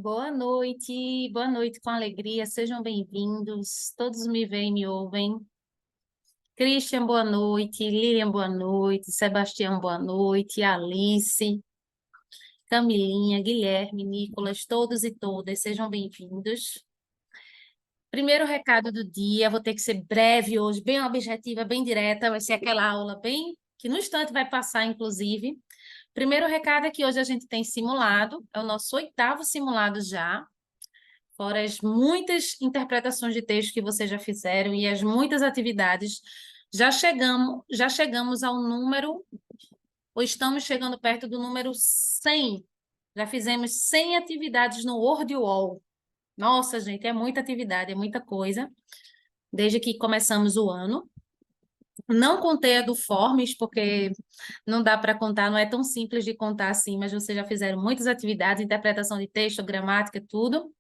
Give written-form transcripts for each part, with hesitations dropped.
Boa noite com alegria, sejam bem-vindos. Todos me veem, me ouvem. Christian, boa noite. Lilian, boa noite. Sebastião, boa noite. Alice, Camilinha, Guilherme, Nicolas, todos e todas, sejam bem-vindos. Primeiro recado do dia, vou ter que ser breve hoje, bem objetiva, bem direta, vai ser aquela aula bem que no instante vai passar, inclusive. Primeiro recado é que hoje a gente tem simulado, é o nosso 8º simulado já. Fora as muitas interpretações de texto que vocês já fizeram e as muitas atividades, já chegamos ao número, ou estamos chegando perto do número 100. Já fizemos 100 atividades no WordWall. Nossa, gente, é muita atividade, é muita coisa, desde que começamos o ano. Não contei a do Forms, porque não dá para contar, não é tão simples de contar assim, mas vocês já fizeram muitas atividades, interpretação de texto, gramática, tudo.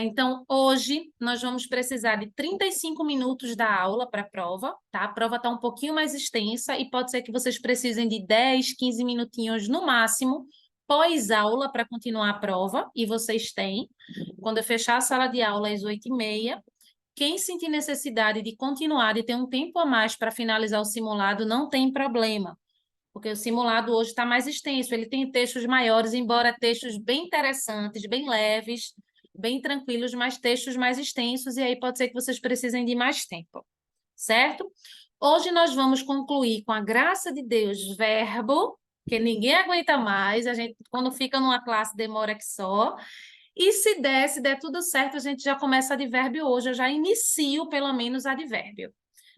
Então, hoje nós vamos precisar de 35 minutos da aula para a prova, tá? A prova está um pouquinho mais extensa e pode ser que vocês precisem de 10, 15 minutinhos no máximo, pós-aula, para continuar a prova, e vocês têm. Quando eu fechar a sala de aula às 8h30, quem sentir necessidade de continuar, de ter um tempo a mais para finalizar o simulado, não tem problema, porque o simulado hoje está mais extenso, ele tem textos maiores, embora textos bem interessantes, bem leves, bem tranquilos, mas textos mais extensos, e aí pode ser que vocês precisem de mais tempo, certo? Hoje nós vamos concluir, com a graça de Deus, verbo, que ninguém aguenta mais, a gente, quando fica numa classe, demora que só, e se der tudo certo, a gente já começa advérbio hoje, eu já inicio, pelo menos, advérbio.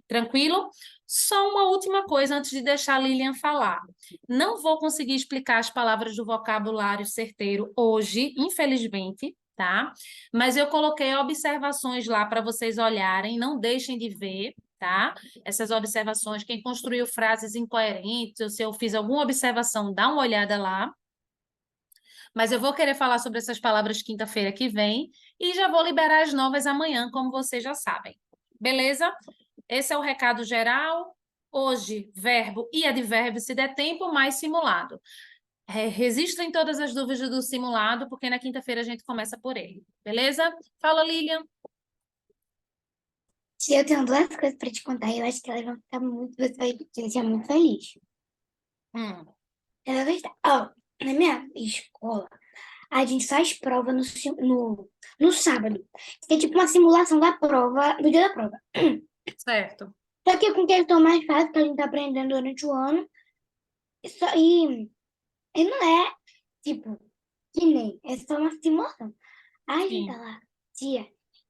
Tranquilo? Só uma última coisa antes de deixar a Lilian falar. Não vou conseguir explicar as palavras do vocabulário certeiro hoje, infelizmente, tá? Mas eu coloquei observações lá para vocês olharem, não deixem de ver, tá? Essas observações, quem construiu frases incoerentes, ou se eu fiz alguma observação, dá uma olhada lá. Mas eu vou querer falar sobre essas palavras quinta-feira que vem e já vou liberar as novas amanhã, como vocês já sabem. Beleza? Esse é o recado geral. Hoje, verbo e advérbio, se der tempo, mais simulado. Registrem todas as dúvidas do simulado, porque na quinta-feira a gente começa por ele. Beleza? Fala, Lilian. Se eu tenho duas coisas para te contar, eu acho que elas vão ficar muito, você vai ser muito feliz. Hum, Ela vai estar. Ó, na minha escola, a gente faz prova no sábado. Que é tipo uma simulação da prova, do dia da prova. certo. Só que com questão mais fácil que a gente tá aprendendo durante o ano. E não é, tipo, que nem, é só uma simulação. Aí a gente tá Sim. lá, tia,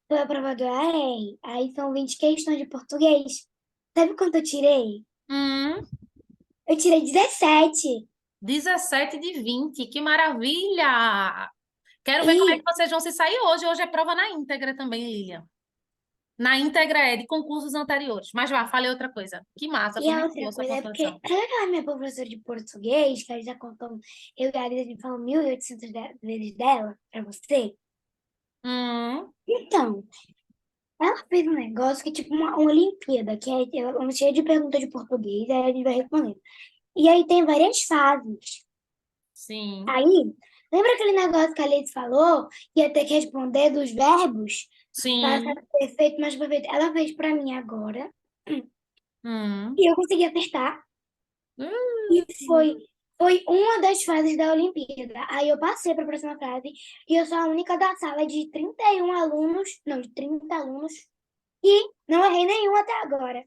foi a prova do AEI, aí são 20 questões de português. Sabe quanto eu tirei? Hum, Eu tirei 17. 17 de 20. Que maravilha! Quero ver como é que E, vocês vão se sair hoje. Hoje é prova na íntegra também, Lilian. Na íntegra é de concursos anteriores. Mas vá, falei outra coisa. Que massa, e foi a muito outra boa essa coisa é porque, pontuação. sabe aquela minha professora de português, que ela já contou, eu e a Lisa, a gente falou 1.800 vezes dela, pra você? Hum, Então, ela fez um negócio que é tipo uma Olimpíada, que é uma cheia de perguntas de português, aí a gente vai respondendo. E aí tem várias fases. sim, Aí, lembra aquele negócio que a Liz falou, que ia ter que responder dos verbos? Para sim. ser perfeito, mais perfeito. Ela fez para mim agora, Hum, e eu consegui acertar. E hum. foi uma das fases da Olimpíada. Aí eu passei para a próxima fase, e eu sou a única da sala de 31 alunos, não, de 30 alunos, e não errei nenhum até agora.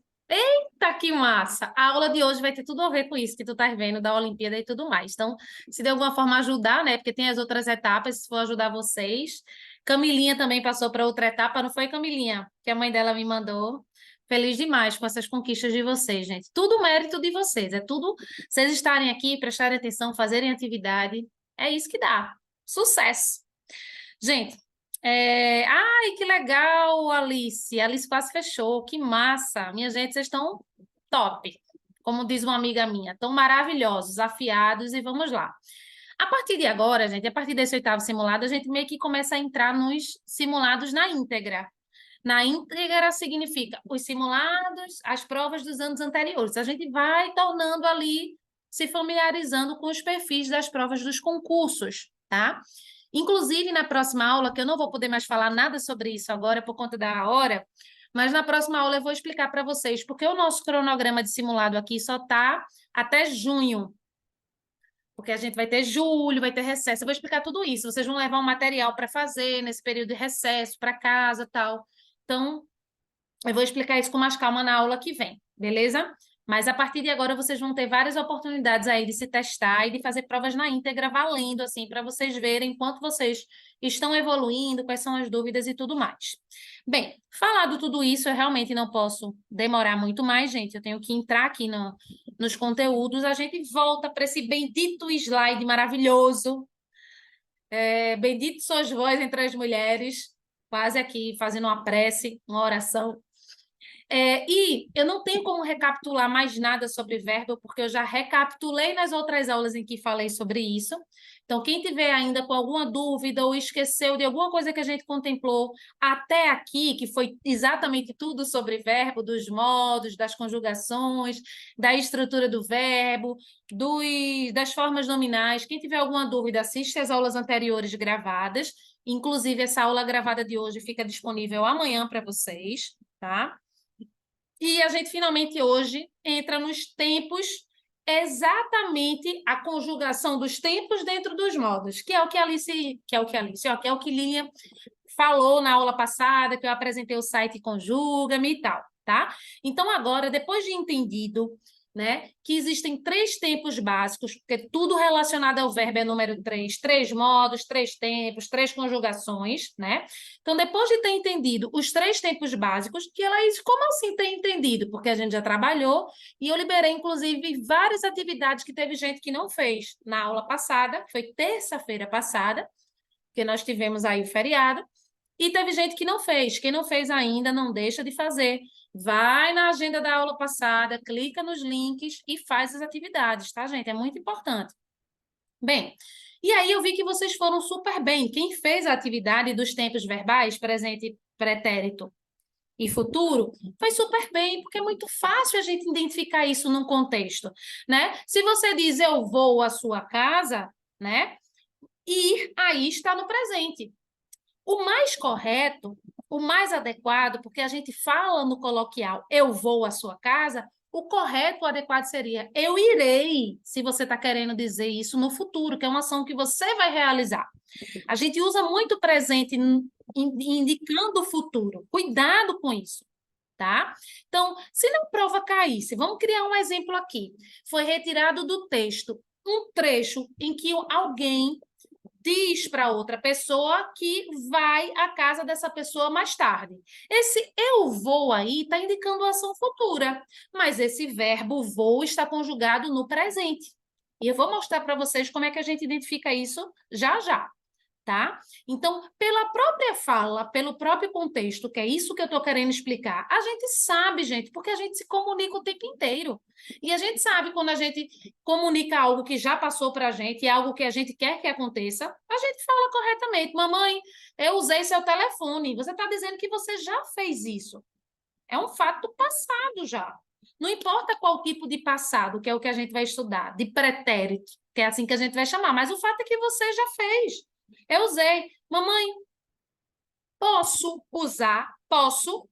Tá, que massa. A aula de hoje vai ter tudo a ver com isso que tu tá vendo da Olimpíada e tudo mais. Então, se de alguma forma ajudar, né? Porque tem as outras etapas, se for ajudar vocês. Camilinha também passou para outra etapa, não foi, Camilinha? Que a mãe dela me mandou. Feliz demais com essas conquistas de vocês, gente. Tudo mérito de vocês. É tudo vocês estarem aqui, prestarem atenção, fazerem atividade. É isso que dá. Sucesso. Gente, ai, que legal, Alice. A Alice quase fechou. Que massa. Minha gente, vocês estão top. Como diz uma amiga minha, estão maravilhosos, afiados e vamos lá. A partir de agora, gente, a partir desse 8º simulado, a gente meio que começa a entrar nos simulados na íntegra. Na íntegra significa os simulados, as provas dos anos anteriores. A gente vai tornando ali, se familiarizando com os perfis das provas dos concursos, tá? Inclusive, na próxima aula, que eu não vou poder mais falar nada sobre isso agora por conta da hora, mas na próxima aula eu vou explicar para vocês, porque o nosso cronograma de simulado aqui só está até junho, porque a gente vai ter julho, vai ter recesso. Eu vou explicar tudo isso. Vocês vão levar um material para fazer nesse período de recesso para casa e tal. Então, eu vou explicar isso com mais calma na aula que vem, beleza? Mas a partir de agora vocês vão ter várias oportunidades aí de se testar e de fazer provas na íntegra valendo, assim, para vocês verem quanto vocês estão evoluindo, quais são as dúvidas e tudo mais. Bem, falado tudo isso, eu realmente não posso demorar muito mais, gente. Eu tenho que entrar aqui nos conteúdos. A gente volta para esse bendito slide maravilhoso. Bendito sois vós entre as mulheres, quase aqui fazendo uma prece, uma oração. E eu não tenho como recapitular mais nada sobre verbo, porque eu já recapitulei nas outras aulas em que falei sobre isso. Então, quem tiver ainda com alguma dúvida ou esqueceu de alguma coisa que a gente contemplou até aqui, que foi exatamente tudo sobre verbo, dos modos, das conjugações, da estrutura do verbo, das formas nominais, quem tiver alguma dúvida, assiste às aulas anteriores gravadas. Inclusive, essa aula gravada de hoje fica disponível amanhã para vocês, tá? E a gente finalmente hoje entra nos tempos, exatamente a conjugação dos tempos dentro dos modos, que é o que que é o que Lilian falou na aula passada, que eu apresentei o site Conjuga-me e tal, tá? Então agora, depois de entendido, né, que existem 3 tempos básicos, porque tudo relacionado ao verbo é número 3, 3 modos, 3 tempos, 3 conjugações, né? Então, depois de ter entendido os 3 tempos básicos, que ela diz, como assim ter entendido? Porque a gente já trabalhou e eu liberei, inclusive, várias atividades que teve gente que não fez na aula passada, que foi terça-feira passada, porque nós tivemos aí o feriado, e teve gente que não fez. Quem não fez ainda, não deixa de fazer. Vai na agenda da aula passada, clica nos links e faz as atividades, tá, gente? É muito importante. Bem, e aí eu vi que vocês foram super bem. Quem fez a atividade dos tempos verbais, presente, pretérito e futuro, foi super bem, porque é muito fácil a gente identificar isso num contexto, né? Se você diz eu vou à sua casa, né? Ir aí está no presente. O mais correto, o mais adequado, porque a gente fala no coloquial, eu vou à sua casa, o correto, o adequado seria eu irei, se você está querendo dizer isso no futuro, que é uma ação que você vai realizar. A gente usa muito presente indicando o futuro. Cuidado com isso, tá? Então, se na prova caísse, vamos criar um exemplo aqui. Foi retirado do texto um trecho em que alguém diz para outra pessoa que vai à casa dessa pessoa mais tarde. Esse eu vou aí está indicando ação futura, mas esse verbo vou está conjugado no presente. E eu vou mostrar para vocês como é que a gente identifica isso já já. Tá? Então, pela própria fala, pelo próprio contexto, que é isso que eu estou querendo explicar, a gente sabe, gente, porque a gente se comunica o tempo inteiro. E a gente sabe quando a gente comunica algo que já passou para a gente, algo que a gente quer que aconteça, a gente fala corretamente. Mamãe, eu usei seu telefone. Você está dizendo que você já fez isso. É um fato passado já. Não importa qual tipo de passado, que é o que a gente vai estudar, de pretérito, que é assim que a gente vai chamar, mas o fato é que você já fez. Eu usei. Mamãe, posso usar? Posso.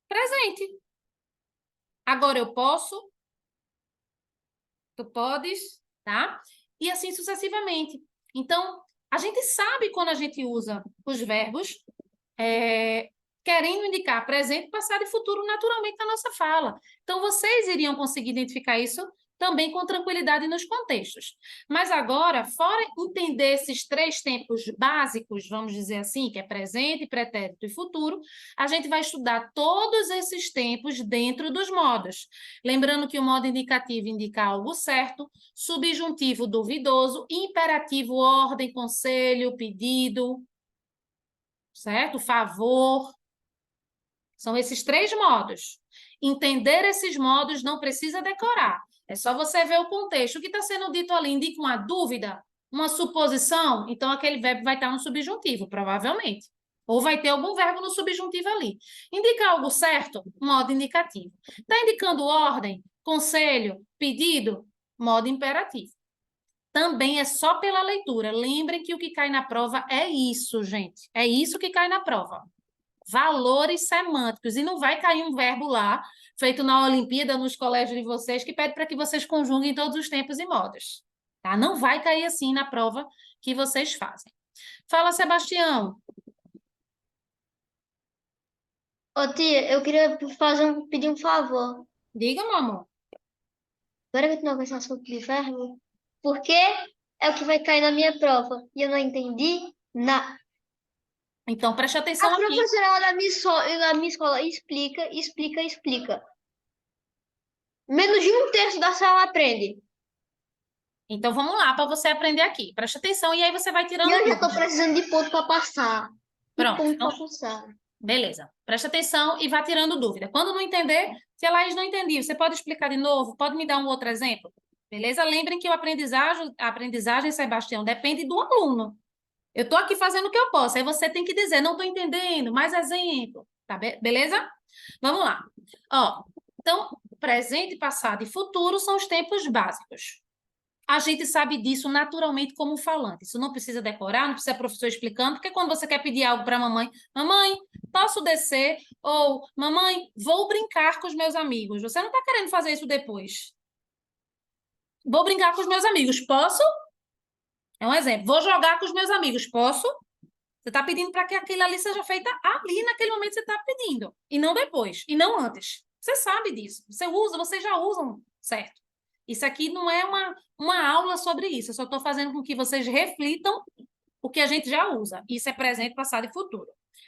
Presente. Agora eu posso. Tu podes, tá? E assim sucessivamente. Então, a gente sabe quando a gente usa os verbos querendo indicar presente, passado e futuro naturalmente na nossa fala. Então, vocês iriam conseguir identificar isso também com tranquilidade nos contextos. Mas agora, fora entender esses 3 tempos básicos, vamos dizer assim, que é presente, pretérito e futuro, a gente vai estudar todos esses tempos dentro dos modos. Lembrando que o modo indicativo indica algo certo, subjuntivo duvidoso, imperativo ordem, conselho, pedido, certo? Favor. São esses 3 modos. Entender esses modos não precisa decorar. É só você ver o contexto. O que está sendo dito ali indica uma dúvida, uma suposição, então aquele verbo vai estar no subjuntivo, provavelmente. Ou vai ter algum verbo no subjuntivo ali. Indica algo certo? Modo indicativo. Está indicando ordem, conselho, pedido? Modo imperativo. também é só pela leitura. Lembrem que o que cai na prova é isso, gente. É isso que cai na prova. Valores semânticos. E não vai cair um verbo lá, feito na Olimpíada, nos colégios de vocês, que pede para que vocês conjuguem todos os tempos e modos. Tá? Não vai cair assim na prova que vocês fazem. Fala, Sebastião. Ô, tia, eu queria pedir um favor. Diga, meu amor. Bora continuar com esse assunto de verbo? Porque é o que vai cair na minha prova. E eu não entendi nada. Então, preste A atenção aqui. professora lá na minha escola explica. Menos de um terço da sala aprende. Então, vamos lá, para você aprender aqui. Preste atenção e aí você vai tirando E eu já dúvida. tô precisando de ponto para passar. Pronto, ponto então, para passar. beleza. Preste atenção e vá tirando dúvida. Quando não entender, se a Laís não entendi, você pode explicar de novo? Pode me dar um outro exemplo? Beleza? Lembrem que a aprendizagem, Sebastião, depende do aluno. Eu estou aqui fazendo o que eu posso. Aí você tem que dizer, não estou entendendo, mais exemplo. Tá, beleza? Vamos lá. Ó, então, presente, passado e futuro são os tempos básicos. A gente sabe disso naturalmente como falante. Isso não precisa decorar, não precisa professor explicando, porque quando você quer pedir algo para a mamãe, mamãe, posso descer? Ou, mamãe, vou brincar com os meus amigos. Você não está querendo fazer isso depois. Vou brincar com os meus amigos, posso? É um exemplo. Vou jogar com os meus amigos, posso? Você está pedindo para que aquilo ali seja feita ali, naquele momento você está pedindo. E não depois, e não antes. Você sabe disso. Vocês já usam, certo? Isso aqui não é uma aula sobre isso. Eu só estou fazendo com que vocês reflitam o que a gente já usa. Isso é presente, passado e futuro.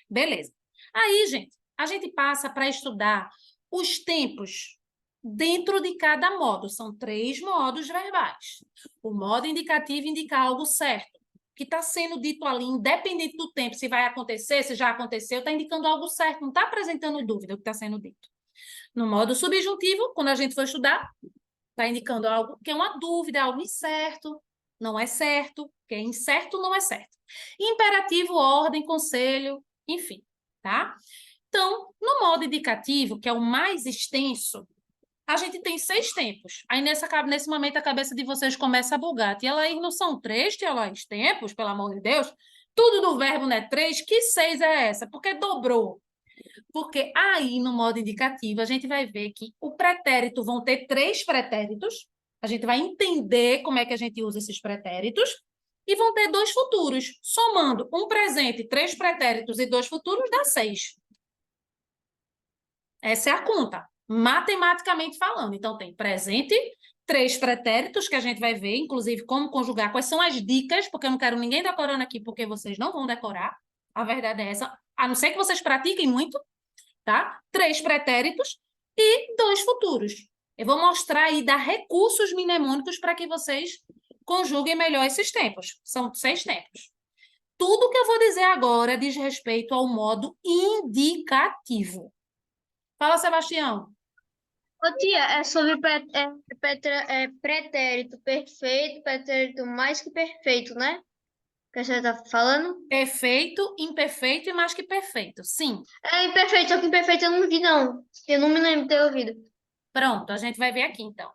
Beleza. Aí, gente, a gente passa para estudar os tempos dentro de cada modo. São 3 modos verbais. O modo indicativo indica algo certo, que está sendo dito ali, independente do tempo, se vai acontecer, se já aconteceu, está indicando algo certo, não está apresentando dúvida o que está sendo dito. No modo subjuntivo, quando a gente for estudar, está indicando algo que é uma dúvida, algo incerto, não é certo, que é incerto, não é certo. Imperativo, ordem, conselho, enfim, tá? Então, no modo indicativo, que é o mais extenso, a gente tem 6 tempos. Aí, nesse momento, a cabeça de vocês começa a bugar. Tia Laís, não são 3, tia Laís, tempos, pelo amor de Deus? Tudo do verbo não é 3? Que 6 é essa? Porque dobrou. Porque aí, no modo indicativo, a gente vai ver que o pretérito vão ter 3 pretéritos. A gente vai entender como é que a gente usa esses pretéritos. E vão ter 2 futuros. Somando um presente, 3 pretéritos e 2 futuros, dá 6. Essa é a conta, matematicamente falando. Então, tem presente, 3 pretéritos, que a gente vai ver, inclusive, como conjugar, quais são as dicas, porque eu não quero ninguém decorando aqui, porque vocês não vão decorar. A verdade é essa. A não ser que vocês pratiquem muito, tá? 3 pretéritos e 2 futuros. Eu vou mostrar aí, dar recursos mnemônicos para que vocês conjuguem melhor esses tempos. São 6 tempos. Tudo que eu vou dizer agora diz respeito ao modo indicativo. Fala, Sebastião. Ô, tia, é sobre pretérito perfeito, pretérito mais que perfeito, né? Que você tá falando? Perfeito, imperfeito e mais que perfeito. Sim. É imperfeito, só que imperfeito eu não vi, não. Eu não me lembro de ter ouvido. Pronto, a gente vai ver aqui, então.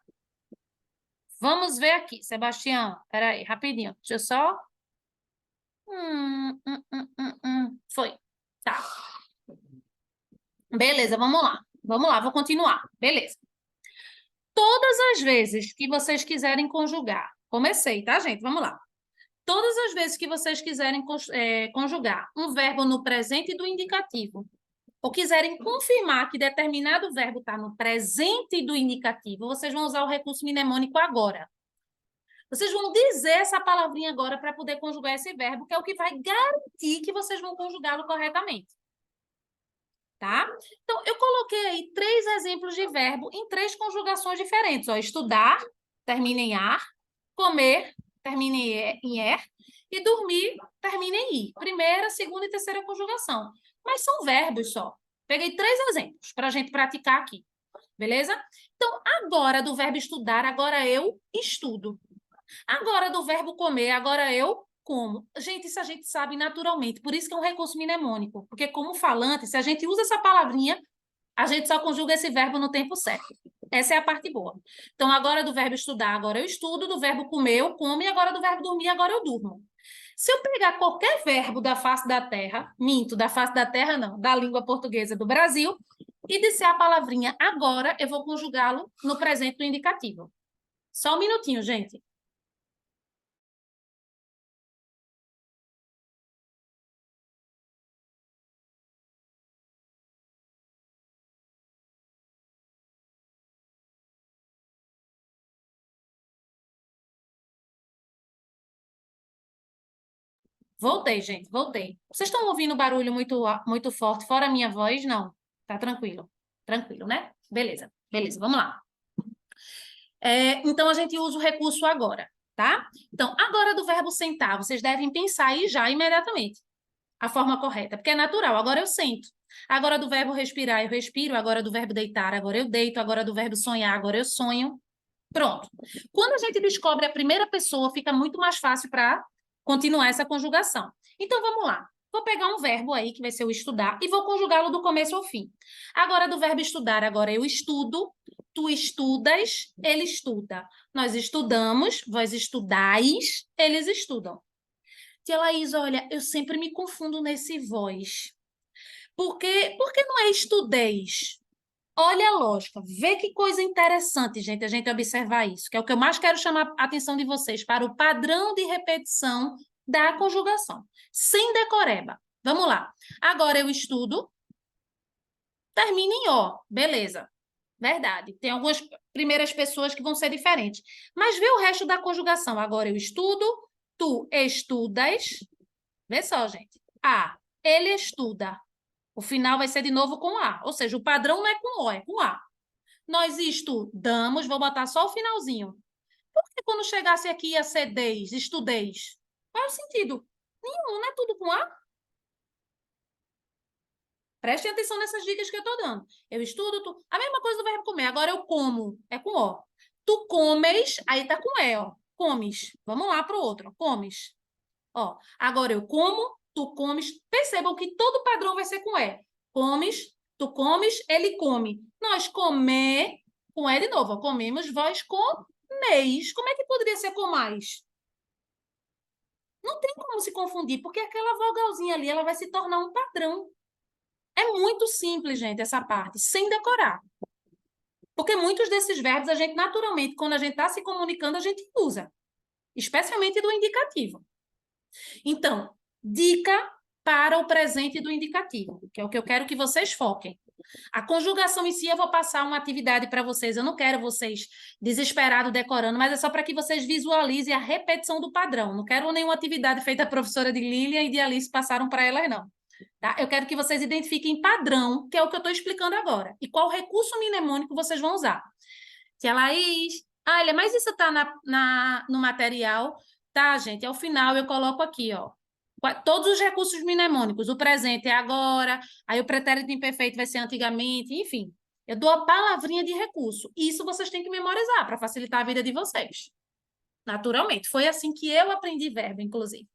Vamos ver aqui, Sebastião. Espera aí, rapidinho. Deixa eu só... Foi. Tá. Beleza, vamos lá. Vamos lá, vou continuar. Beleza. Todas as vezes que vocês quiserem conjugar... Comecei, tá, gente? Vamos lá. Todas as vezes que vocês quiserem conjugar um verbo no presente do indicativo, ou quiserem confirmar que determinado verbo está no presente do indicativo, vocês vão usar o recurso mnemônico agora. Vocês vão dizer essa palavrinha agora para poder conjugar esse verbo, que é o que vai garantir que vocês vão conjugá-lo corretamente. Tá? Então, eu coloquei aí 3 exemplos de verbo em 3 conjugações diferentes. Ó, estudar, termina em ar. Comer, termina em er. E dormir, termina em ir. Primeira, segunda e terceira conjugação. Mas são verbos só. Peguei 3 exemplos para a gente praticar aqui. Beleza? Então, agora do verbo estudar, agora eu estudo. Agora do verbo comer, agora eu como. Gente, isso a gente sabe naturalmente. Por isso que é um recurso mnemônico. Porque como falante, se a gente usa essa palavrinha, a gente só conjuga esse verbo no tempo certo. Essa é a parte boa. Então, agora do verbo estudar, agora eu estudo, do verbo comer, eu como, e agora do verbo dormir, agora eu durmo. Se eu pegar qualquer verbo da face da terra, minto, da face da terra não, da língua portuguesa do Brasil, e disser a palavrinha agora, eu vou conjugá-lo no presente do indicativo. Só um minutinho, gente. Voltei, gente, voltei. Vocês estão ouvindo barulho muito forte, fora a minha voz? Não. Tá tranquilo. Tranquilo, né? Beleza, beleza, vamos lá. Então, a gente usa o recurso agora, tá? Então, agora do verbo sentar, vocês devem pensar aí já imediatamente a forma correta, porque é natural. Agora eu sento. Agora do verbo respirar, eu respiro. Agora do verbo deitar, agora eu deito. Agora do verbo sonhar, agora eu sonho. Pronto. Quando a gente descobre a primeira pessoa, fica muito mais fácil para continuar essa conjugação. Então, vamos lá. Vou pegar um verbo aí, que vai ser o estudar, e vou conjugá-lo do começo ao fim. Agora, do verbo estudar, agora eu estudo, tu estudas, ele estuda. Nós estudamos, vós estudais, eles estudam. Tia Laís, olha, eu sempre me confundo nesse vós. Por que não é estudeis? Olha a lógica, vê que coisa interessante, gente, a gente observar isso, que é o que eu mais quero chamar a atenção de vocês, para o padrão de repetição da conjugação, sem decoreba. Vamos lá. Agora eu estudo, termina em ó, beleza. Verdade. Tem algumas primeiras pessoas que vão ser diferentes. Mas vê o resto da conjugação. Agora eu estudo, tu estudas. Vê só, gente. A, ele estuda. O final vai ser de novo com A. Ou seja, o padrão não é com O, é com A. Nós estudamos, vou botar só o finalzinho. Por que quando chegasse aqui ia ser deis, estudeis? Qual é o sentido? Nenhum, não é tudo com A? Prestem atenção nessas dicas que eu estou dando. Eu estudo, tu... A mesma coisa do verbo comer. Agora eu como, é com O. Tu comes, aí tá com E, ó. Comes. Vamos lá para o outro. Comes. Ó, agora eu como, tu comes. Percebam que todo padrão vai ser com E. Comes, tu comes, ele come. Nós comer, com E de novo. Ó, comemos, vós comeis. Como é que poderia ser com mais? Não tem como se confundir, porque aquela vogalzinha ali, ela vai se tornar um padrão. É muito simples, gente, essa parte, sem decorar. Porque muitos desses verbos, a gente naturalmente, quando a gente está se comunicando, a gente usa. Especialmente do indicativo. Então, dica para o presente do indicativo, que é o que eu quero que vocês foquem. A conjugação em si, eu vou passar uma atividade para vocês. Eu não quero vocês desesperados decorando, mas é só para que vocês visualizem a repetição do padrão. Não quero nenhuma atividade feita a professora de Lilian e de Alice passaram para elas, não. Tá? Eu quero que vocês identifiquem padrão, que é o que eu estou explicando agora. E qual recurso mnemônico vocês vão usar. Tia Laís, olha, mas isso está no material? Tá, gente, ao final eu coloco aqui, ó. Todos os recursos mnemônicos. O presente é agora, aí o pretérito imperfeito vai ser antigamente, enfim. Eu dou a palavrinha de recurso. Isso vocês têm que memorizar para facilitar a vida de vocês. Naturalmente. Foi assim que eu aprendi verbo, inclusive.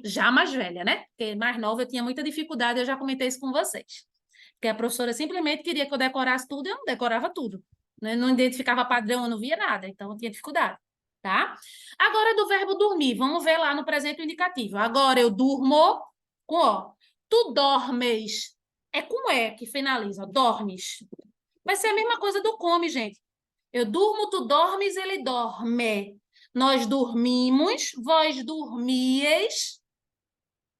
Já mais velha, né? Porque mais nova eu tinha muita dificuldade, eu já comentei isso com vocês. Porque a professora simplesmente queria que eu decorasse tudo e eu não decorava tudo. Né? Não identificava padrão, eu não via nada, então eu tinha dificuldade. Tá? Agora do verbo dormir, vamos ver lá no presente indicativo. Agora eu durmo com O. Tu dormes. É com E que finaliza, dormes. Vai ser a mesma coisa do come, gente. Eu durmo, tu dormes, ele dorme. Nós dormimos, vós dormieis,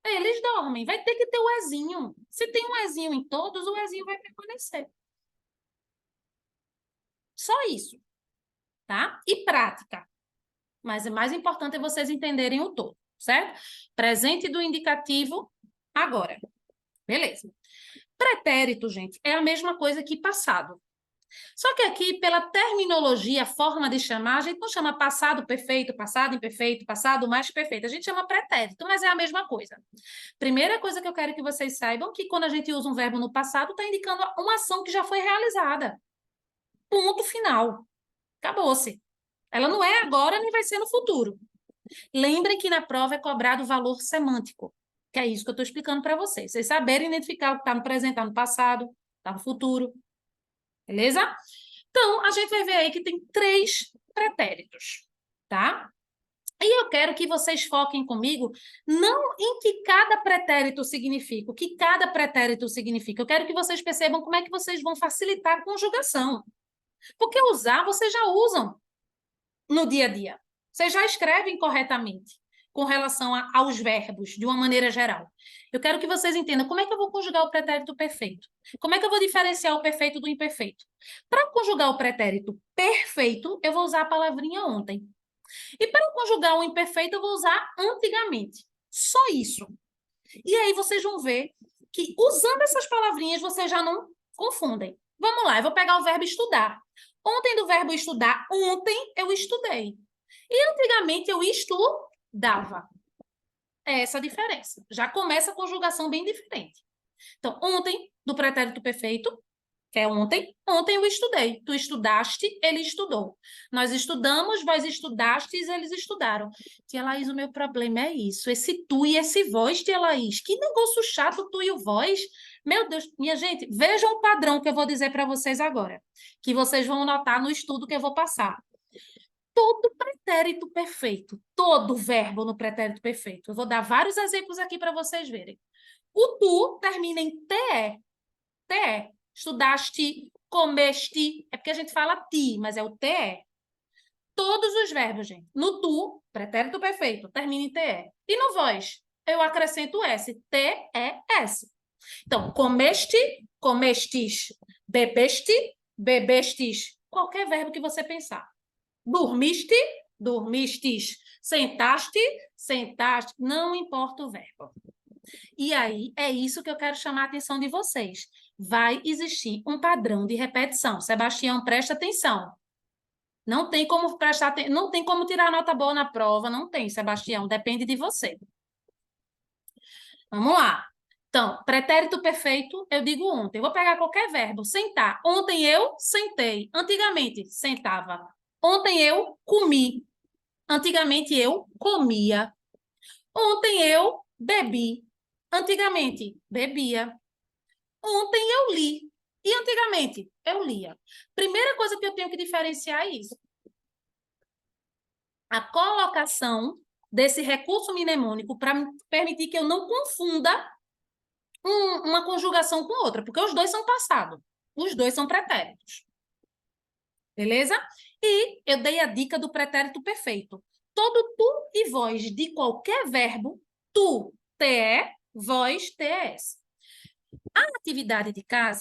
eles dormem. Vai ter que ter o ezinho. Se tem um ezinho em todos, o ezinho vai permanecer. Só isso, tá? E prática. Mas o mais importante é vocês entenderem o todo, certo? Presente do indicativo, agora. Beleza. Pretérito, gente, é a mesma coisa que passado. Só que aqui, pela terminologia, forma de chamar, a gente não chama passado perfeito, passado imperfeito, passado mais perfeito. A gente chama pretérito, mas é a mesma coisa. Primeira coisa que eu quero que vocês saibam é que quando a gente usa um verbo no passado, está indicando uma ação que já foi realizada. Ponto final. Acabou-se. Ela não é agora nem vai ser no futuro. Lembrem que na prova é cobrado o valor semântico, que é isso que eu estou explicando para vocês. Vocês saberem identificar o que está no presente, está no passado, está no futuro. Beleza? Então, a gente vai ver aí que tem 3 pretéritos, tá? E eu quero que vocês foquem comigo não em que cada pretérito significa, o que cada pretérito significa. Eu quero que vocês percebam como é que vocês vão facilitar a conjugação. Porque usar, vocês já usam no dia a dia. Vocês já escrevem corretamente com relação aos verbos, de uma maneira geral. Eu quero que vocês entendam como é que eu vou conjugar o pretérito perfeito. Como é que eu vou diferenciar o perfeito do imperfeito? Para conjugar o pretérito perfeito, eu vou usar a palavrinha ontem. E para conjugar o imperfeito, eu vou usar antigamente. Só isso. E aí vocês vão ver que, usando essas palavrinhas, vocês já não confundem. Vamos lá, eu vou pegar o verbo estudar. Ontem do verbo estudar, ontem eu estudei. E antigamente eu estudava. É essa a diferença. Já começa a conjugação bem diferente. Então, ontem, do pretérito perfeito, que é ontem, ontem eu estudei. Tu estudaste, ele estudou. Nós estudamos, vós estudastes, eles estudaram. Tia Laís, o meu problema é isso. Esse tu e esse vós, tia Laís. Que negócio chato, tu e o vós. Meu Deus, minha gente, vejam o padrão que eu vou dizer para vocês agora. Que vocês vão notar no estudo que eu vou passar. Todo pretérito perfeito, todo verbo no pretérito perfeito. Eu vou dar vários exemplos aqui para vocês verem. O tu termina em te. Te. Estudaste, comeste. É porque a gente fala ti, mas é o te. Todos os verbos, gente. No tu, pretérito perfeito, termina em te. E no vós, eu acrescento s. T-E-S. Então, comeste, comestes. Bebeste, bebestes. Qualquer verbo que você pensar. Dormiste, dormistes. Sentaste, sentaste. Não importa o verbo. E aí, é isso que eu quero chamar a atenção de vocês. Vai existir um padrão de repetição. Sebastião, presta atenção. Não tem como prestar, não tem como tirar nota boa na prova, não tem, Sebastião, depende de você. Vamos lá. Então, pretérito perfeito, eu digo ontem. Eu vou pegar qualquer verbo. Sentar. Ontem eu sentei. Antigamente, sentava. Ontem eu comi. Antigamente eu comia. Ontem eu bebi. Antigamente, bebia. Ontem eu li. E antigamente, eu lia. Primeira coisa que eu tenho que diferenciar é isso. A colocação desse recurso mnemônico para permitir que eu não confunda uma conjugação com outra, porque os dois são passado. Os dois são pretéritos. Beleza? E eu dei a dica do pretérito perfeito. Todo tu e vós de qualquer verbo, tu, te, vós, tes. A atividade de casa